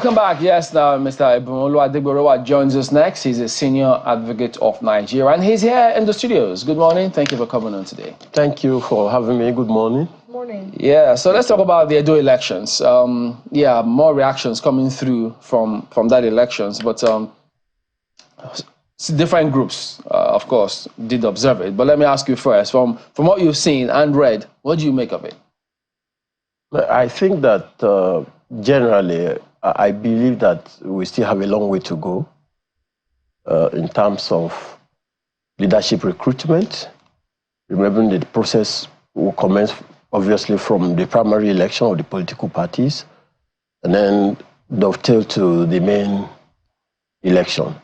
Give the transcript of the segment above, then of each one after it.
Welcome back. Yes, now Mr. Adegboruwa joins us next. He's a senior advocate of Nigeria, and he's here in the studios. Good morning. Thank you for coming on today. Thank you for having me. Good morning. Good morning. Yeah, so let's talk about the Edo elections. More reactions coming through from that elections, but different groups, of course, did observe it. But let me ask you first, from what you've seen and read, what do you make of it? I think that generally, I believe that we still have a long way to go in terms of leadership recruitment. Remembering that the process will commence obviously from the primary election of the political parties and then dovetail to the main election.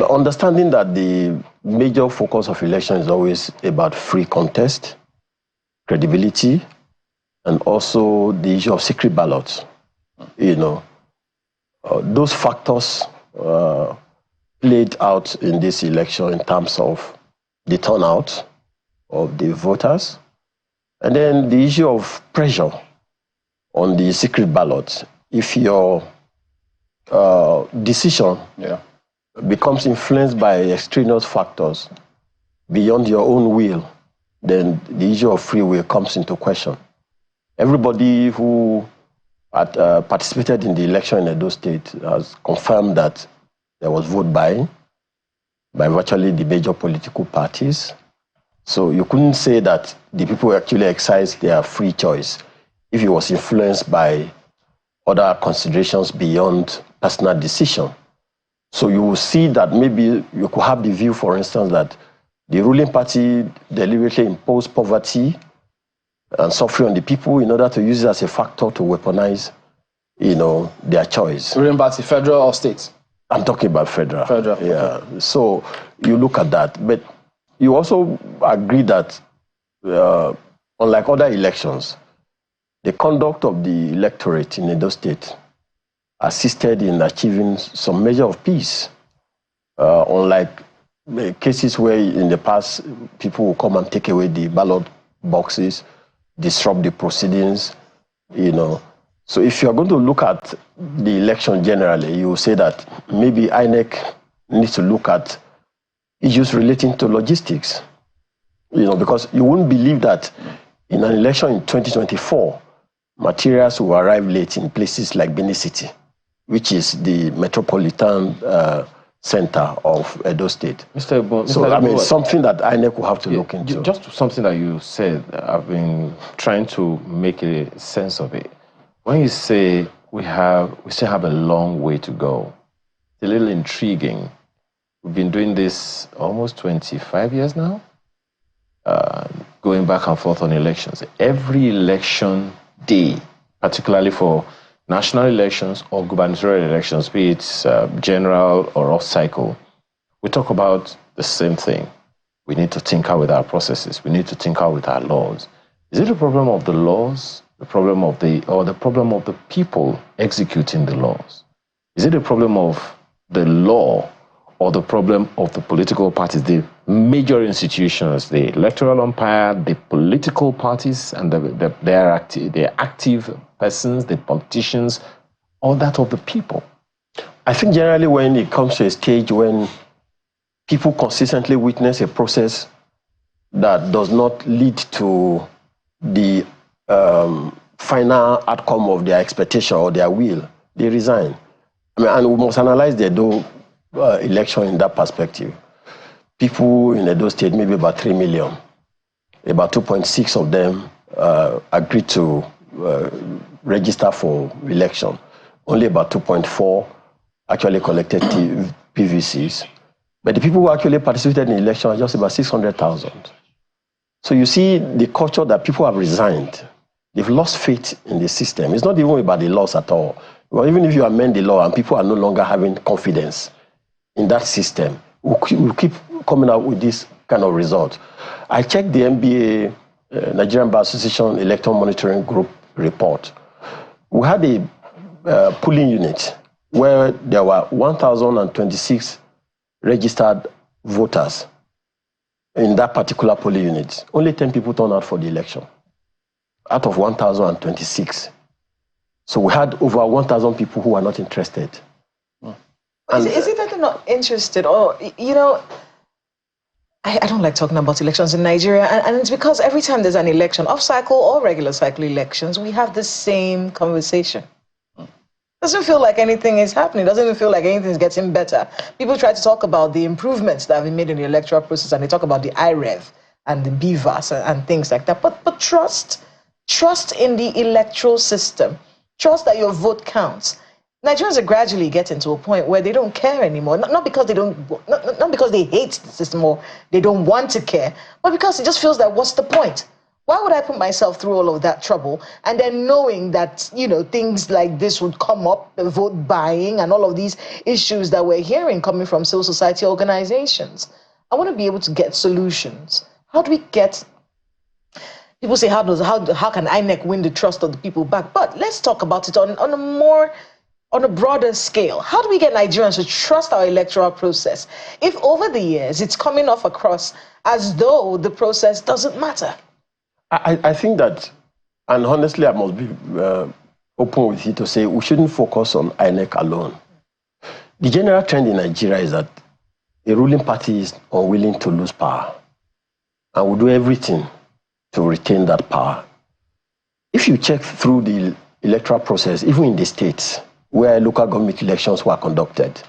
Understanding that the major focus of election is always about free contest, credibility, and also the issue of secret ballots. Those factors played out in this election in terms of the turnout of the voters, and then the issue of pressure on the secret ballot. If your decision becomes influenced by extraneous factors beyond your own will, then the issue of free will comes into question. Everybody who had participated in the election in Edo State has confirmed that there was vote buying by virtually the major political parties. So you couldn't say that the people actually exercised their free choice if it was influenced by other considerations beyond personal decision. So you will see that maybe you could have the view, for instance, that the ruling party deliberately imposed poverty and suffering on the people in order to use it as a factor to weaponize, their choice. Ruling party, federal or state? I'm talking about federal. Federal. Yeah. Okay. So you look at that, but you also agree that, unlike other elections, the conduct of the electorate in Edo State assisted in achieving some measure of peace, unlike cases where in the past people will come and take away the ballot boxes, disrupt the proceedings, So if you're going to look at the election generally, you will say that maybe INEC needs to look at issues relating to logistics, because you wouldn't believe that in an election in 2024, materials will arrive late in places like Benin City, which is the metropolitan center of Edo State. Something that INEC will have to look into. Just something that you said, I've been trying to make a sense of it. When you say we still have a long way to go, it's a little intriguing. We've been doing this almost 25 years now, going back and forth on elections. Every election day, particularly for national elections or gubernatorial elections, be it general or off-cycle, we talk about the same thing. We need to tinker with our processes. We need to tinker with our laws. Is it a problem of the laws, the problem of the people executing the laws? Is it a problem of the law or the problem of the political parties, the major institutions, the electoral umpire, the political parties, and their active persons, the politicians, or that of the people? I think generally when it comes to a stage when people consistently witness a process that does not lead to the final outcome of their expectation or their will, they resign. And we must analyze the Edo election in that perspective. People in Edo State, maybe about 3 million, about 2.6 of them agreed to register for election. Only about 2.4 actually collected PVCs. But the people who actually participated in the election are just about 600,000. So you see the culture that people have resigned. They've lost faith in the system. It's not even about the laws at all. Well, even if you amend the law and people are no longer having confidence in that system, we'll keep coming out with this kind of result. I checked the NBA, Nigerian Bar Association Electoral Monitoring Group report. We had a polling unit where there were 1,026 registered voters in that particular polling unit. Only 10 people turned out for the election out of 1,026. So we had over 1,000 people who were not interested. Is it that they're not interested? Or, you know, I don't like talking about elections in Nigeria, and it's because every time there's an election, off-cycle or regular cycle elections, we have the same conversation. Doesn't feel like anything is happening. Doesn't even feel like anything's getting better. People try to talk about the improvements that have been made in the electoral process, and they talk about the IREV and the BVAS and things like that. But trust in the electoral system. Trust that your vote counts. Nigerians are gradually getting to a point where they don't care anymore. Not because they don't, not because they hate the system or they don't want to care, but because it just feels like, what's the point? Why would I put myself through all of that trouble and then knowing that, you know, things like this would come up, the vote buying and all of these issues that we're hearing coming from civil society organizations? I want to be able to get solutions. How do we get, people say, how can INEC win the trust of the people back? But let's talk about it on a broader scale. How do we get Nigerians to trust our electoral process if over the years it's coming off across as though the process doesn't matter? I think that, and honestly, I must be open with you to say we shouldn't focus on INEC alone. The general trend in Nigeria is that a ruling party is unwilling to lose power and will do everything to retain that power. If you check through the electoral process, even in the states where local government elections were conducted,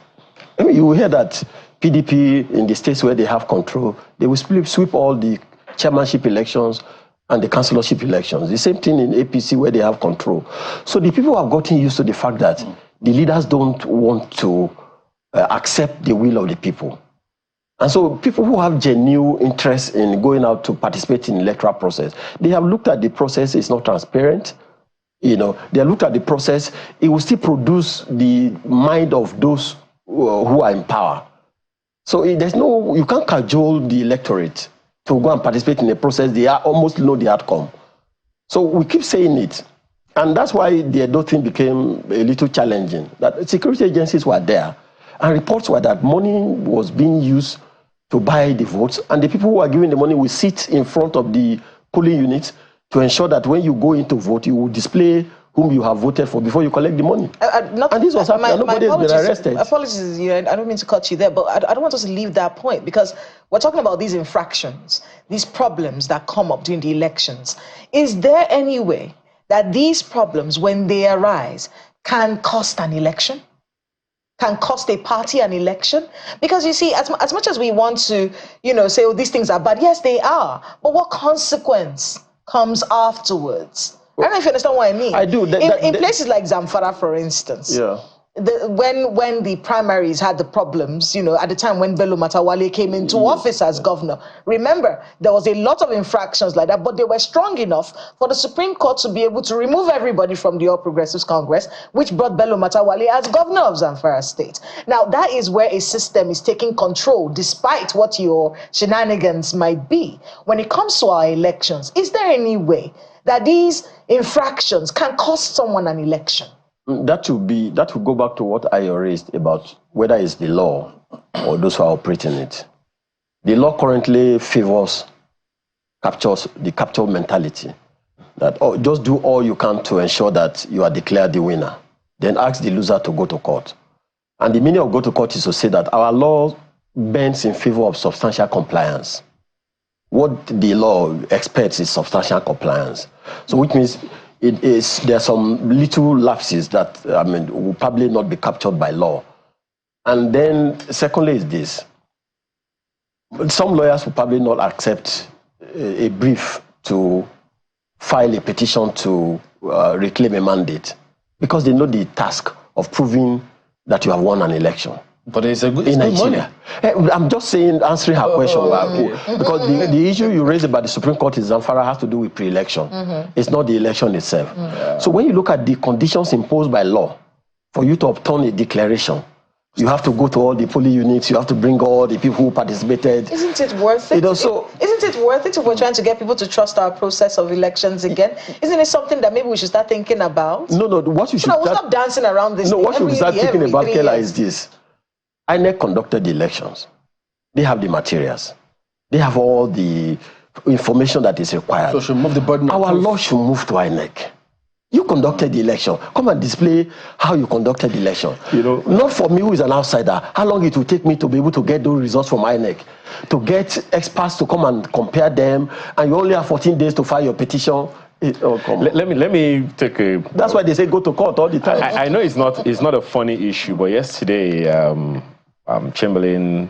I mean, you will hear that PDP in the states where they have control, they will sweep all the chairmanship elections and the councillorship elections. The same thing in APC where they have control. So the people have gotten used to the fact that the leaders don't want to accept the will of the people. And so people who have genuine interest in going out to participate in the electoral process, they have looked at the process, it's not transparent. You know, they have looked at the process, it will still produce the mind of those who are in power. So there's no, you can't cajole the electorate to go and participate in the process. They almost know the outcome. So we keep saying it. And that's why the Edo thing became a little challenging. That security agencies were there. And reports were that money was being used to buy the votes. And the people who are giving the money will sit in front of the polling units to ensure that when you go in to vote, you will display whom you have voted for before you collect the money. And this was happening. Nobody has been arrested. Apologies, I don't mean to cut you there, but I don't want us to leave that point because we're talking about these infractions, these problems that come up during the elections. Is there any way that these problems, when they arise, can cost an election? Can cost a party an election? Because you see, as much as we want to, say, oh, these things are bad, yes, they are. But what consequence comes afterwards? I don't know if you understand what I mean. I do. In places like Zamfara, for instance, when the primaries had the problems, at the time when Bello Matawalle came into office as governor, remember, there was a lot of infractions like that, but they were strong enough for the Supreme Court to be able to remove everybody from the All Progressives Congress, which brought Bello Matawalle as governor of Zamfara State. Now, that is where a system is taking control, despite what your shenanigans might be. When it comes to our elections, is there any way that these infractions can cost someone an election? That will go back to what I raised about whether it's the law or those who are operating it. The law currently captures the capture mentality. That just do all you can to ensure that you are declared the winner. Then ask the loser to go to court. And the meaning of go to court is to say that our law bends in favor of substantial compliance. What the law expects is substantial compliance. So which means there are some little lapses that, will probably not be captured by law. And then secondly is this. Some lawyers will probably not accept a brief to file a petition to reclaim a mandate because they know the task of proving that you have won an election. But it's good money. I'm just saying, answering her question. Because the issue you raised about the Supreme Court in Zamfara has to do with pre-election. It's not the election itself. So when you look at the conditions imposed by law for you to obtain a declaration, you have to go to all the polling units, you have to bring all the people who participated. Isn't it worth it? Isn't it worth it if we're trying to get people to trust our process of elections again? Isn't it something that maybe we should start thinking about? No, what you should we'll stop dancing around this. No, what you should start thinking about, Kela, is this. INEC conducted the elections. They have the materials. They have all the information that is required. So should move the burden. Our law should move to INEC. You conducted the election. Come and display how you conducted the election. Not for me, who is an outsider. How long it will take me to be able to get those results from INEC, to get experts to come and compare them, and you only have 14 days to file your petition. Let me take a. That's why they say go to court all the time. I know it's not a funny issue, but yesterday, Chamberlain,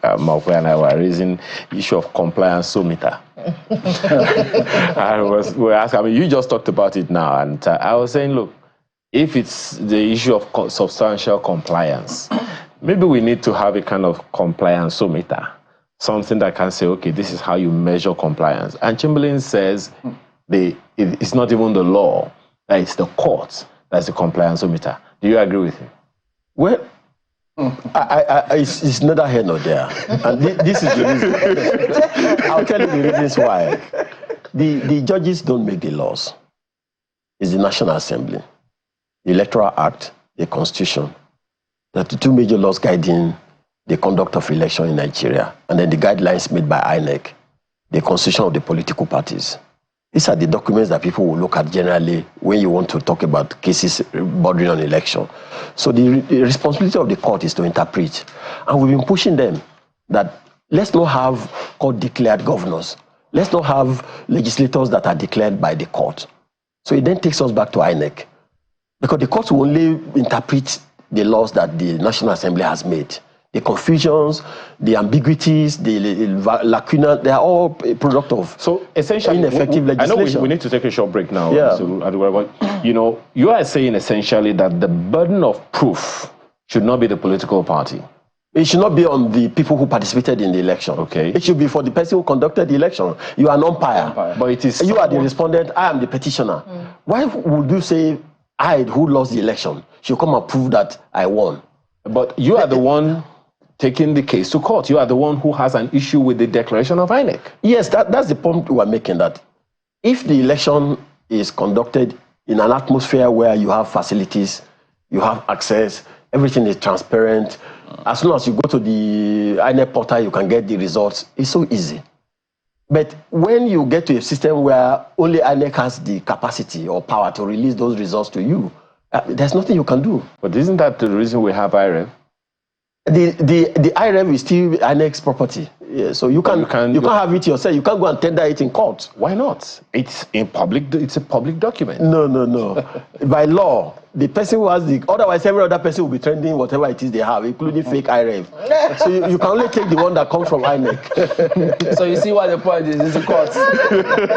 Mokwe, and I were raising the issue of compliance-ometer. we asking, you just talked about it now, and I was saying, look, if it's the issue of substantial compliance, maybe we need to have a kind of compliance-ometer, something that can say, okay, this is how you measure compliance. And Chamberlain says it's not even the law, that it's the court that's the compliance-ometer. Do you agree with him? Well, it's neither here nor there. And this is the reason. I'll tell you the reasons why. The judges don't make the laws. It's the National Assembly, the Electoral Act, the Constitution. That the two major laws guiding the conduct of election in Nigeria, and then the guidelines made by INEC, the constitution of the political parties. These are the documents that people will look at generally when you want to talk about cases bordering on election. So the responsibility of the court is to interpret. And we've been pushing them that let's not have court-declared governors. Let's not have legislators that are declared by the court. So it then takes us back to INEC. Because the courts will only interpret the laws that the National Assembly has made. The confusions, the ambiguities, the lacuna, they are all a product of essentially ineffective legislation. I know we need to take a short break now. Yeah. But, you are saying essentially that the burden of proof should not be the political party. It should not be on the people who participated in the election. Okay. It should be for the person who conducted the election. You are an umpire. But it is. You are the respondent. I am the petitioner. Why would you say I, who lost the election, should come and prove that I won? But you are the one taking the case to court. You are the one who has an issue with the declaration of INEC. Yes, that's the point we are making, that if the election is conducted in an atmosphere where you have facilities, you have access, everything is transparent, as soon as you go to the INEC portal, you can get the results. It's so easy. But when you get to a system where only INEC has the capacity or power to release those results to you, there's nothing you can do. But isn't that the reason we have IREV? The IREV is still INEC's property. Yeah, so you can't have it yourself. You can't go and tender it in court. Why not? It's in public. It's a public document. No. By law, the person who has otherwise every other person will be trending whatever it is they have, including fake IREV. So you can only take the one that comes from INEC. So you see what the point is the court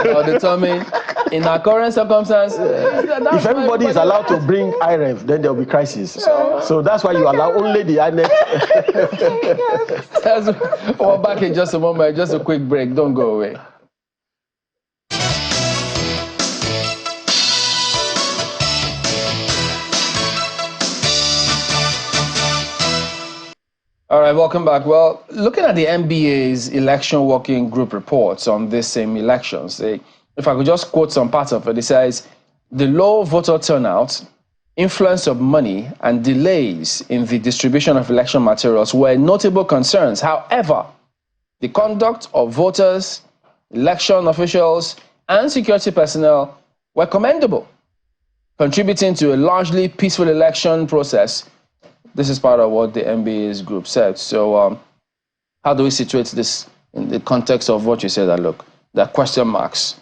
will determine in our current circumstance. If everybody is allowed to bring IREV, then there will be crisis. So that's why you allow only the INEC. We're back in just a moment. Just a quick break. Don't go away. All right, welcome back. Well, looking at the NBA's election working group reports on this same elections, if I could just quote some parts of it, it says, the low voter turnout, influence of money, and delays in the distribution of election materials were notable concerns. However, the conduct of voters, election officials, and security personnel were commendable, contributing to a largely peaceful election process. This is part of what the NBA's group said. So how do we situate this in the context of what you said, that look, there are question marks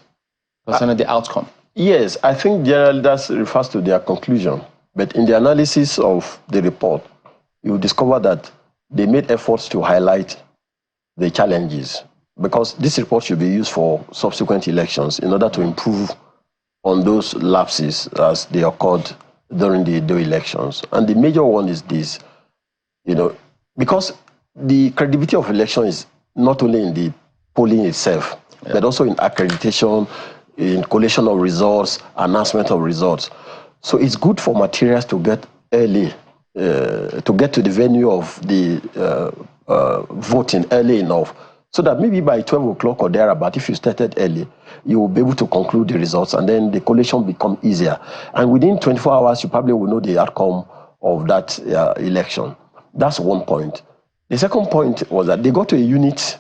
concerning the outcome? Yes, I think generally that refers to their conclusion. But in the analysis of the report, you will discover that they made efforts to highlight the challenges, because this report should be used for subsequent elections in order to improve on those lapses as they occurred during the elections. And the major one is this, because the credibility of election is not only in the polling itself, but also in accreditation, in collation of results, announcement of results. So it's good for materials to get early, to get to the venue of the voting early enough, so that maybe by 12 o'clock or thereabout, if you started early, you will be able to conclude the results, and then the collation become easier. And within 24 hours, you probably will know the outcome of that election. That's one point. The second point was that they got to a unit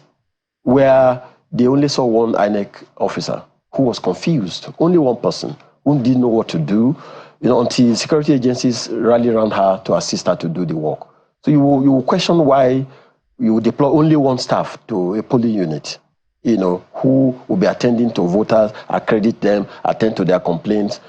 where they only saw one INEC officer who was confused, only one person who didn't know what to do, until security agencies rally around her to assist her to do the work. So you will question why you deploy only one staff to a polling unit, who will be attending to voters, accredit them, attend to their complaints.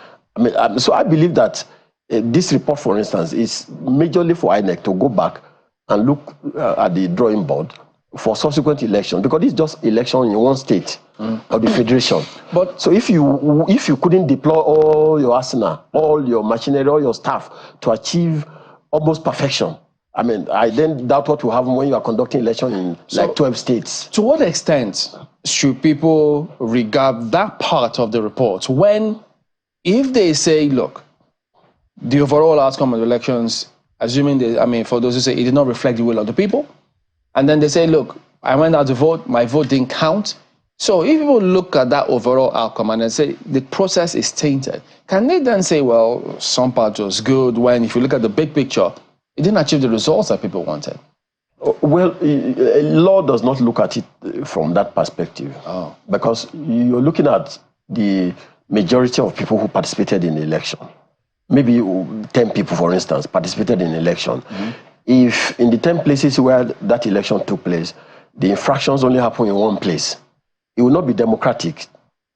So I believe that this report, for instance, is majorly for INEC to go back and look at the drawing board for subsequent election, because it's just election in one state of the federation. But so if you couldn't deploy all your arsenal, all your machinery, all your staff to achieve almost perfection, I then doubt what will happen when you are conducting election in like 12 states. To what extent should people regard that part of the report when, if they say, look, the overall outcome of the elections, assuming for those who say it did not reflect the will of the people, and then they say, look, I went out to vote, my vote didn't count. So if people look at that overall outcome and then say the process is tainted, can they then say, well, some part was good, when if you look at the big picture, it didn't achieve the results that people wanted? Well, law does not look at it from that perspective. Because you're looking at the majority of people who participated in the election. Maybe 10 people, for instance, participated in the election. If in the 10 places where that election took place, the infractions only happen in one place, it will not be democratic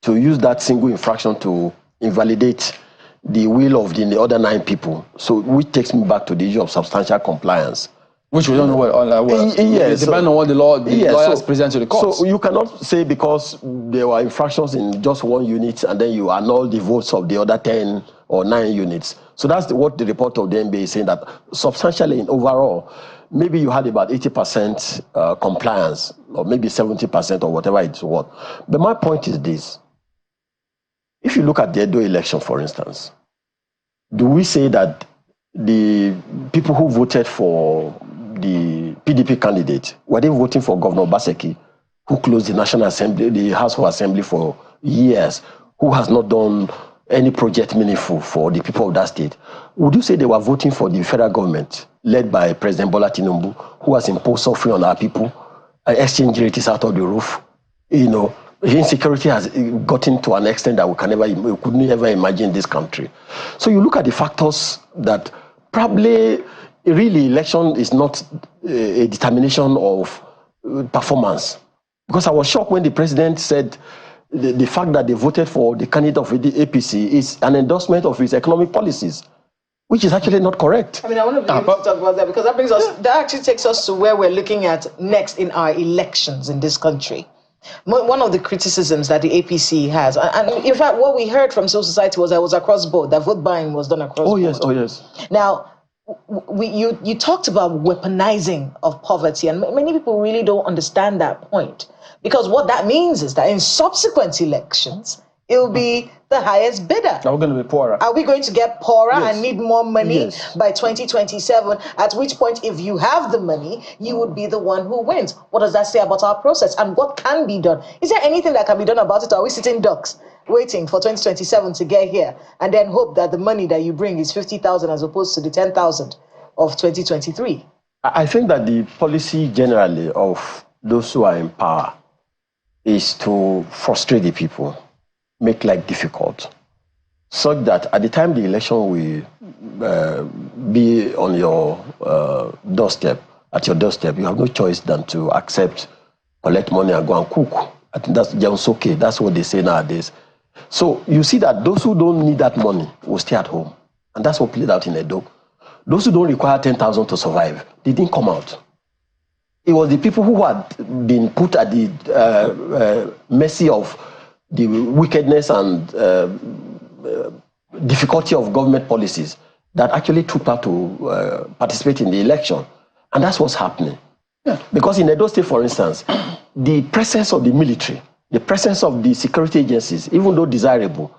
to use that single infraction to invalidate the will of the other 9 people. So, which takes me back to the issue of substantial compliance. Which we don't know what it depends on what the lawyers present to the courts. So you cannot say because there were infractions in just one unit and then you annul the votes of the other 10 or 9 units. So that's what the report of the NBA is saying, that substantially in overall, maybe you had about 80% compliance, or maybe 70% or whatever it's worth. But my point is this. If you look at the Edo election, for instance, do we say that the people who voted for the PDP candidate, were they voting for Governor Baseki, who closed the National Assembly, the House of Assembly for years, who has not done any project meaningful for the people of that state? Would you say they were voting for the federal government, led by President Bola Tinubu, who has imposed suffering on our people, exchange rate is out of the roof, insecurity has gotten to an extent that we couldn't ever imagine in this country. So you look at the factors that probably really election is not a determination of performance. Because I was shocked when the president said the fact that they voted for the candidate of the APC is an endorsement of his economic policies, which is actually not correct. I want to be able to talk about that, because that actually takes us to where we're looking at next in our elections in this country. One of the criticisms that the APC has, and in fact, what we heard from civil society was that it was across board, that vote buying was done across board. Oh yes. Now, you talked about weaponizing of poverty, and many people really don't understand that point, because what that means is that in subsequent elections, it will be the highest bidder. Are we going to be poorer? Are we going to get poorer and need more money by 2027? At which point, if you have the money, you would be the one who wins. What does that say about our process, and what can be done? Is there anything that can be done about it, or are we sitting ducks waiting for 2027 to get here and then hope that the money that you bring is 50,000 as opposed to the 10,000 of 2023? I think that the policy generally of those who are in power is to frustrate the people, make life difficult, such that at the time the election will be on your doorstep, you have no choice than to accept, collect money and go and cook. I think that's just okay. That's what they say nowadays. So you see that those who don't need that money will stay at home. And that's what played out in Edo. Those who don't require 10,000 to survive, they didn't come out. It was the people who had been put at the mercy of the wickedness and difficulty of government policies that actually took part to participate in the election. And that's what's happening. Yeah. Because in Edo State, for instance, the presence of the military, the presence of the security agencies, even though desirable,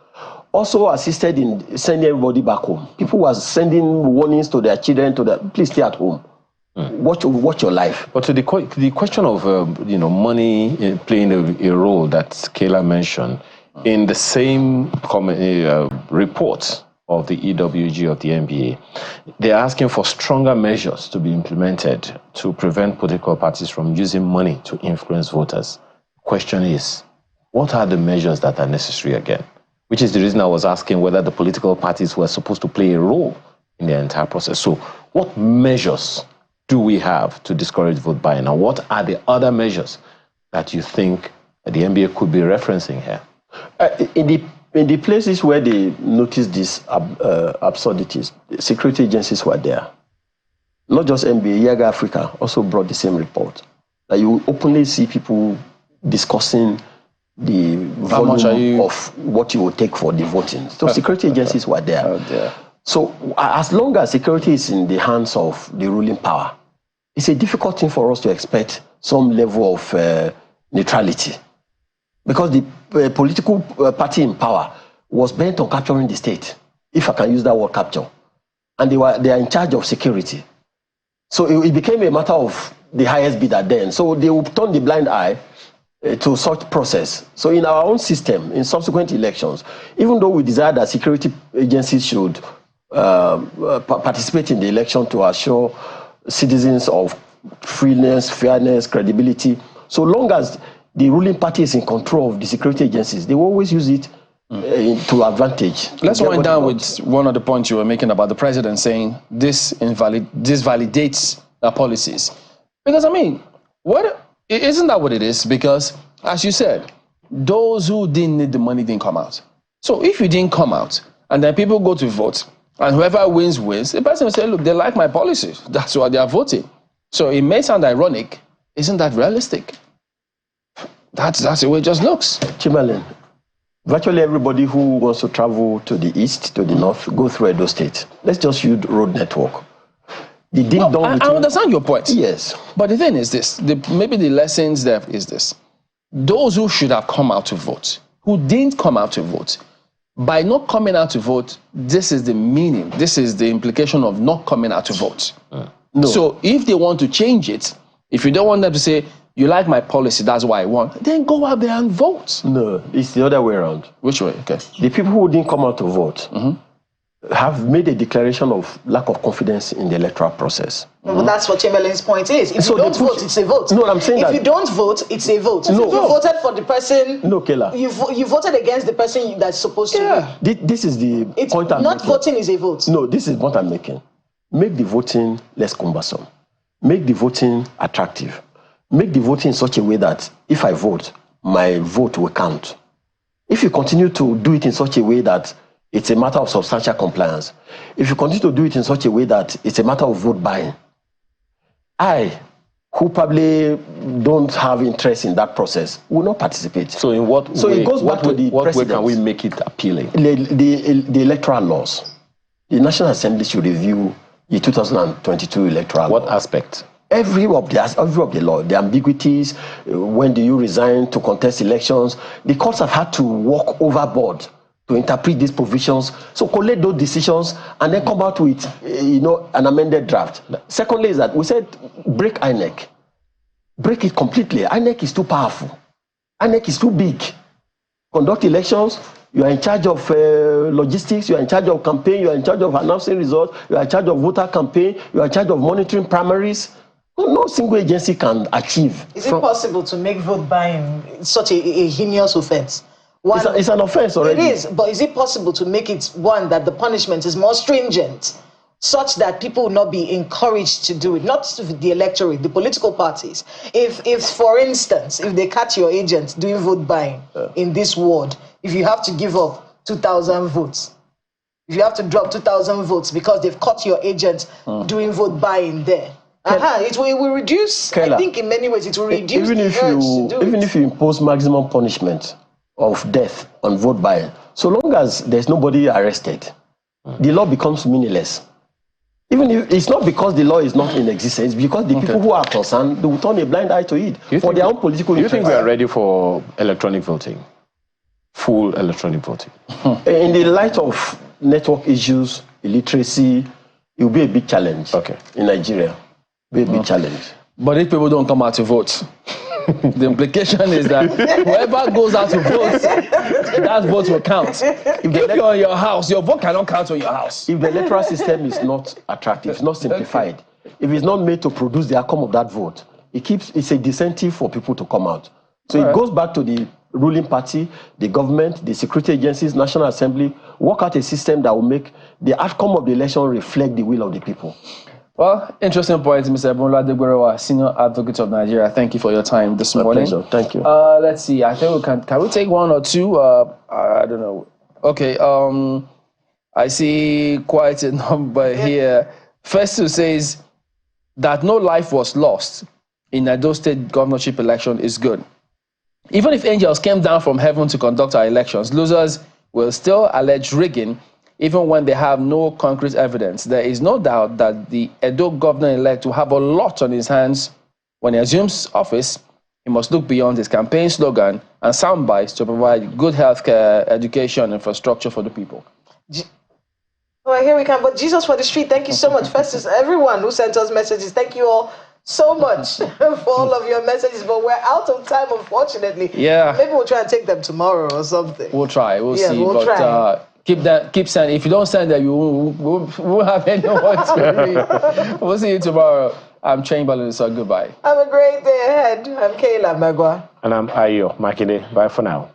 also assisted in sending everybody back home. People were sending warnings to their children, please stay at home. Watch your life. But to the question of money playing a role that Kayla mentioned, in the same report of the EWG of the NBA, they're asking for stronger measures to be implemented to prevent political parties from using money to influence voters. The question is, what are the measures that are necessary again? which is the reason I was asking whether the political parties were supposed to play a role in the entire process. So what measures do we have to discourage vote buying? And what are the other measures that you think the NBA could be referencing here? In the places where they noticed these absurdities, the security agencies were there. Not just NBA, Yaga Africa also brought the same report. That you openly see people discussing the volume of what you will take for the voting. So security agencies were there. Oh, dear. So as long as security is in the hands of the ruling power, it's a difficult thing for us to expect some level of neutrality. Because the political party in power was bent on capturing the state, if I can use that word, capture. And they are in charge of security. So it became a matter of the highest bidder then. So they would turn the blind eye to such process. So in our own system, in subsequent elections, even though we desire that security agencies should participate in the election to assure citizens of freeness, fairness, credibility, so long as the ruling party is in control of the security agencies, they will always use it to advantage. Let's wind down with one of the points you were making about the president saying this validates our policies. Because, I mean, isn't that what it is? Because, as you said, those who didn't need the money didn't come out. So if you didn't come out, and then people go to vote, and whoever wins, the person will say, look, they like my policies. That's why they are voting. So it may sound ironic. Isn't that realistic? That's the way it just looks. Chimalin, virtually everybody who wants to travel to the east, to the north, go through Edo State. Let's just use road network. I understand your point. Yes. But the thing is this, maybe the lessons there is this. Those who should have come out to vote, who didn't come out to vote, by not coming out to vote, this is the meaning, this is the implication of not coming out to vote. No. So if they want to change it, if you don't want them to say, you like my policy, that's what I want, then go out there and vote. No, it's the other way around. Which way? Okay. The people who didn't come out to vote have made a declaration of lack of confidence in the electoral process. But that's what Chamberlain's point is. If you don't vote, it's a vote. No, I'm saying if that you don't vote, it's a vote. No. You voted for the person. No, Kela. You voted against the person that's supposed to win. This is the point I'm making. Not voting is a vote. No, this is what I'm making. Make the voting less cumbersome. Make the voting attractive. Make the voting in such a way that if I vote, my vote will count. If you continue to do it in such a way that it's a matter of substantial compliance, if you continue to do it in such a way that it's a matter of vote buying, I, who probably don't have interest in that process, will not participate. So in what way? So it goes back to the what way can we make it appealing? The electoral laws. The National Assembly should review the 2022 electoral What law. aspect? Every of the law, the ambiguities, when do you resign to contest elections, the courts have had to walk overboard to interpret these provisions. So collate those decisions and then come out with, an amended draft. Secondly is that we said break INEC. Break it completely. INEC is too powerful. INEC is too big. Conduct elections. You are in charge of logistics, you are in charge of campaign, you are in charge of announcing results, you are in charge of voter campaign, you are in charge of monitoring primaries. No single agency can achieve. Is it possible to make vote buying such a heinous offense? It's an offense already. It is, but is it possible to make it one that the punishment is more stringent, such that people will not be encouraged to do it? Not the electorate, the political parties. If for instance, if they catch your agent doing vote buying in this ward, if you have to give up 2,000 votes, if you have to drop 2,000 votes because they've caught your agent doing vote buying there, it will reduce. Kela, I think in many ways it will reduce even if you impose maximum punishment of death on vote buying, so long as there's nobody arrested, the law becomes meaningless. Even if it's not because the law is not in existence, it's because the people who are concerned, they will turn a blind eye to it for their own political interest. interest. Do you think we are ready for electronic voting? Full electronic voting? In the light of network issues, illiteracy, it will be a big challenge in Nigeria. Be a big challenge. But if people don't come out to vote, the implication is that whoever goes out to vote, that vote will count. If you're in your house, your vote cannot count on your house. If the electoral system is not attractive, it's not simplified, if it's not made to produce the outcome of that vote, it's a disincentive for people to come out. So it goes back to the ruling party, the government, the security agencies, National Assembly, work out a system that will make the outcome of the election reflect the will of the people. Well, interesting point, Mr. Adegboruwa, Senior Advocate of Nigeria. Thank you for your time this morning. Pleasure. Thank you. Let's see. I think we can we take one or two? I don't know. Okay. I see quite a number here. Festus says that no life was lost in Edo State governorship election is good. Even if angels came down from heaven to conduct our elections, losers will still allege rigging even when they have no concrete evidence. There is no doubt that the Edo governor-elect will have a lot on his hands when he assumes office. He must look beyond his campaign slogan and sound bites to provide good healthcare, education, infrastructure for the people. Well, here we come. But Jesus for the street, thank you so much. Festus, everyone who sent us messages, thank you all so much for all of your messages. But we're out of time, unfortunately. Yeah. Maybe we'll try and take them tomorrow or something. We'll try. We'll see. We'll try. Keep sending. If you don't send them, we won't have anyone to read. We'll see you tomorrow. I'm Chamberlain, so goodbye. Have a great day ahead. I'm Kayla Magwa. And I'm Ayo Makinde. Bye for now.